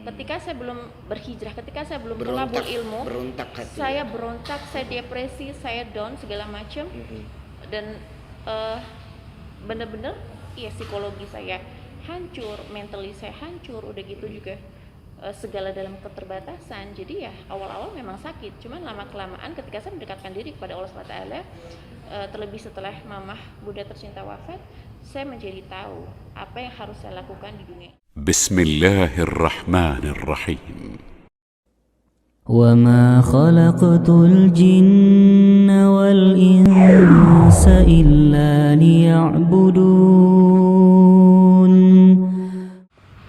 Ketika saya belum berhijrah, ketika saya belum Berontak, tolabul ilmu, berontak hati. saya berontak, saya depresi, saya down segala macam. Dan bener-bener ya psikologi saya hancur, mentally saya hancur, udah gitu juga segala dalam keterbatasan. Jadi ya awal-awal memang sakit, cuman lama-kelamaan ketika saya mendekatkan diri kepada Allah SWT, terlebih setelah mamah Bunda tercinta wafat, saya menjadi tahu apa yang harus saya lakukan di dunia. Bismillahirrahmanirrahim. وما خلقت الجن والإنس إلا ليعبدون.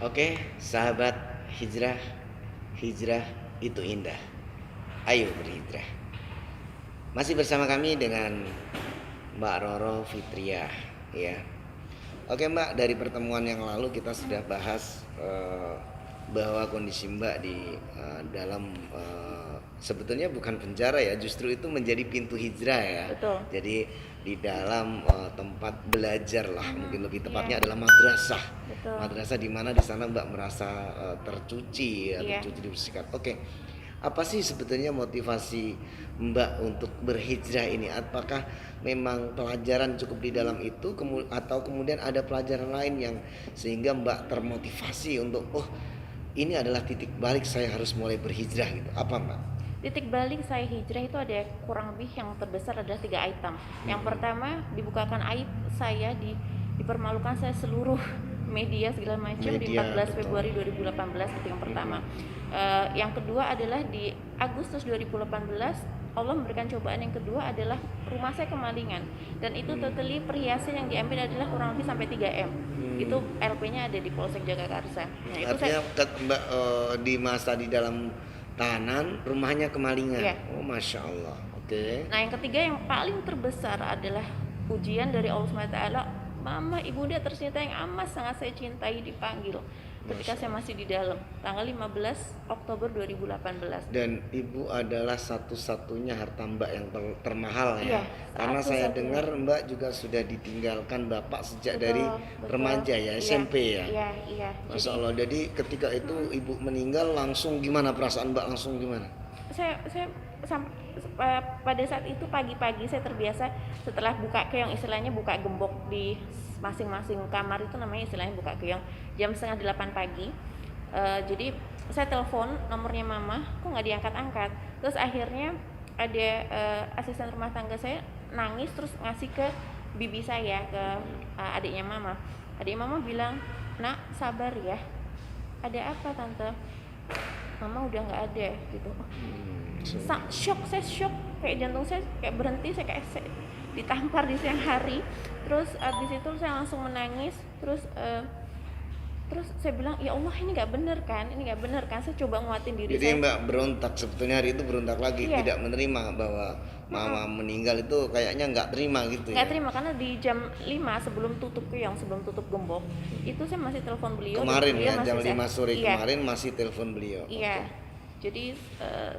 Oke, sahabat hijrah, hijrah itu indah. Ayo berhijrah. Masih bersama kami dengan Mbak Roro Fitriah, ya. Oke Mbak, dari pertemuan yang lalu kita sudah bahas bahwa kondisi Mbak di dalam sebetulnya bukan penjara ya, justru itu menjadi pintu hijrah ya. Betul. Jadi di dalam tempat belajar lah, mungkin lebih tepatnya adalah madrasah. Betul. Madrasah di mana di sana Mbak merasa tercuci ya, tercuci dibersihkan. Oke. Apa sih sebetulnya motivasi Mbak untuk berhijrah ini? Apakah memang pelajaran cukup di dalam itu atau kemudian ada pelajaran lain yang sehingga Mbak termotivasi untuk ini adalah titik balik saya harus mulai berhijrah gitu. Apa Mbak? Titik balik saya hijrah itu ada kurang lebih yang terbesar adalah 3 item. Yang pertama, dibukakan aib saya, dipermalukan saya seluruh media segala macam di 14 Februari 2018 itu yang pertama. Yang kedua adalah di Agustus 2018 Allah memberikan cobaan yang kedua adalah rumah saya kemalingan, dan itu totally perhiasan yang diambil adalah kurang lebih sampai 3M. Itu LP-nya ada di Polsek Jagakarsa. Nah, itu artinya Mbak di masa di dalam tahanan rumahnya kemalingan. Iya. Oh Masya Allah. Oke. Nah yang ketiga yang paling terbesar adalah ujian dari Allah SWT. Mama ibunda tercinta yang amat sangat saya cintai dipanggil ketika saya masih di dalam tanggal 15 Oktober 2018. Dan ibu adalah satu-satunya harta Mbak yang termahal ya. Iya, Karena saya dengar Mbak juga sudah ditinggalkan Bapak sejak dari remaja ya, SMP ya. Iya. Masya Allah. Jadi ketika itu ibu meninggal langsung gimana perasaan Mbak, langsung gimana? Saya pada saat itu pagi-pagi saya terbiasa setelah buka keong, istilahnya buka gembok di masing-masing kamar itu namanya istilahnya buka keong, jam 7:30 pagi. Jadi saya telepon nomornya mama, kok nggak diangkat-angkat. Terus akhirnya ada asisten rumah tangga saya nangis terus ngasih ke bibi saya, ke adiknya mama. Adik mama bilang, nak sabar ya. Ada apa tante? Mama udah nggak ada gitu. Saya shock, kayak jantung saya kayak berhenti, saya kayak ditampar di siang hari. Terus abis itu saya langsung menangis. Terus saya bilang, ya Allah ini nggak bener kan, saya coba nguatin diri. Jadi saya. Mbak berontak, sebetulnya hari itu berontak lagi, Iya. tidak menerima bahwa mama meninggal itu kayaknya nggak terima gitu Nggak ya. terima, karena di jam 5 sebelum tutup keong, sebelum tutup gembok, itu saya masih telepon beliau. Kemarin beliau ya, masih jam 5 sore iya. kemarin masih telepon beliau. Iya. Jadi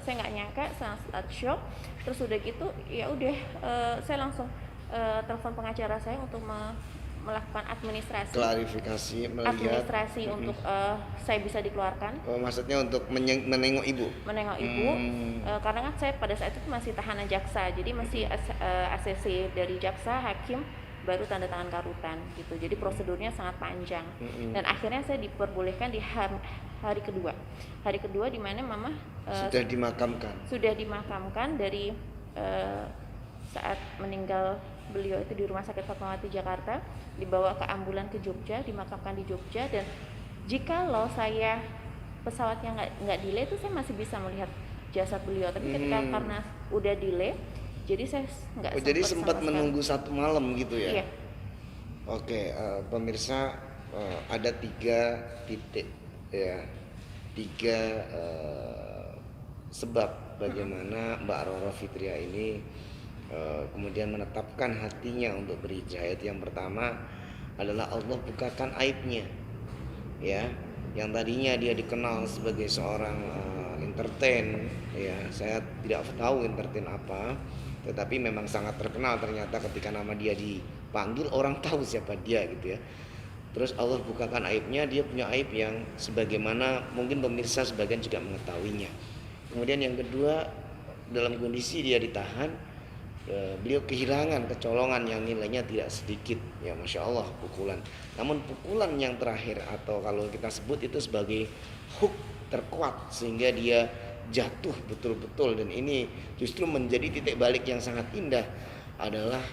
saya nggak nyangka, sangat shock. Terus udah gitu ya udah saya langsung telepon pengacara saya untuk melakukan administrasi, Klarifikasi, melihat untuk saya bisa dikeluarkan. maksudnya untuk menengok ibu. Karena kan saya pada saat itu masih tahanan jaksa, jadi masih ACC dari jaksa, hakim, baru tanda tangan karutan gitu. Jadi prosedurnya sangat panjang. Dan akhirnya saya diperbolehkan di hari kedua di mana mama sudah dimakamkan dari saat meninggal beliau itu di Rumah Sakit Fatmawati Jakarta, dibawa ke ambulan ke Jogja, dimakamkan di Jogja. Dan jikalau saya pesawatnya nggak delay itu saya masih bisa melihat jasad beliau, tapi ketika karena udah delay, jadi saya nggak jadi sempat menunggu satu malam gitu ya. Iya. Oke, pemirsa, ada 3 titik ya, 3 sebab bagaimana Mbak Roro Fitriah ini kemudian menetapkan hatinya untuk berhijrah. Itu yang pertama adalah Allah bukakan aibnya ya, yang tadinya dia dikenal sebagai seorang entertain ya, saya tidak tahu entertain apa, tetapi memang sangat terkenal ternyata ketika nama dia dipanggil orang tahu siapa dia gitu ya. Terus Allah bukakan aibnya, dia punya aib yang sebagaimana mungkin pemirsa sebagian juga mengetahuinya. Kemudian yang kedua, dalam kondisi dia ditahan, beliau kehilangan kecolongan yang nilainya tidak sedikit, ya Masya Allah, pukulan. Namun pukulan yang terakhir, atau kalau kita sebut itu sebagai hook terkuat, sehingga dia jatuh betul-betul. Dan ini justru menjadi titik balik yang sangat indah, adalah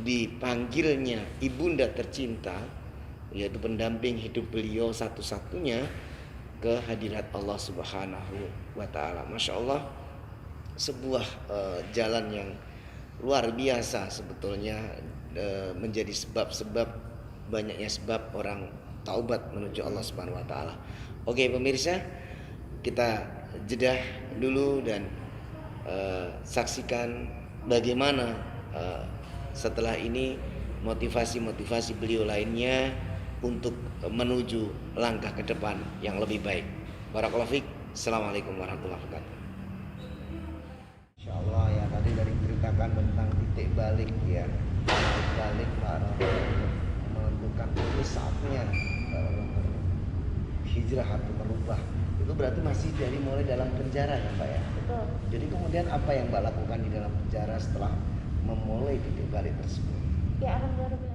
dipanggilnya ibunda tercinta, yaitu pendamping hidup beliau satu-satunya, ke hadirat Allah Subhanahu wa Ta'ala. Masya Allah, sebuah jalan yang luar biasa sebetulnya, menjadi sebab-sebab, banyaknya sebab orang taubat menuju Allah Subhanahu wa Ta'ala. Oke pemirsa, kita jeda dulu dan saksikan bagaimana setelah ini motivasi-motivasi beliau lainnya untuk menuju langkah ke depan yang lebih baik. Barakallahu fiik. Assalamualaikum warahmatullahi wabarakatuh. Insyaallah ya, tadi dari ceritakan tentang titik balik ya, titik balik para menentukan ini saatnya hijrah atau merubah. Itu berarti masih dari mulai dalam penjara ya Pak ya. Betul. Jadi kemudian apa yang Mbak lakukan di dalam penjara setelah memulai titik balik tersebut? Ya alhamdulillah.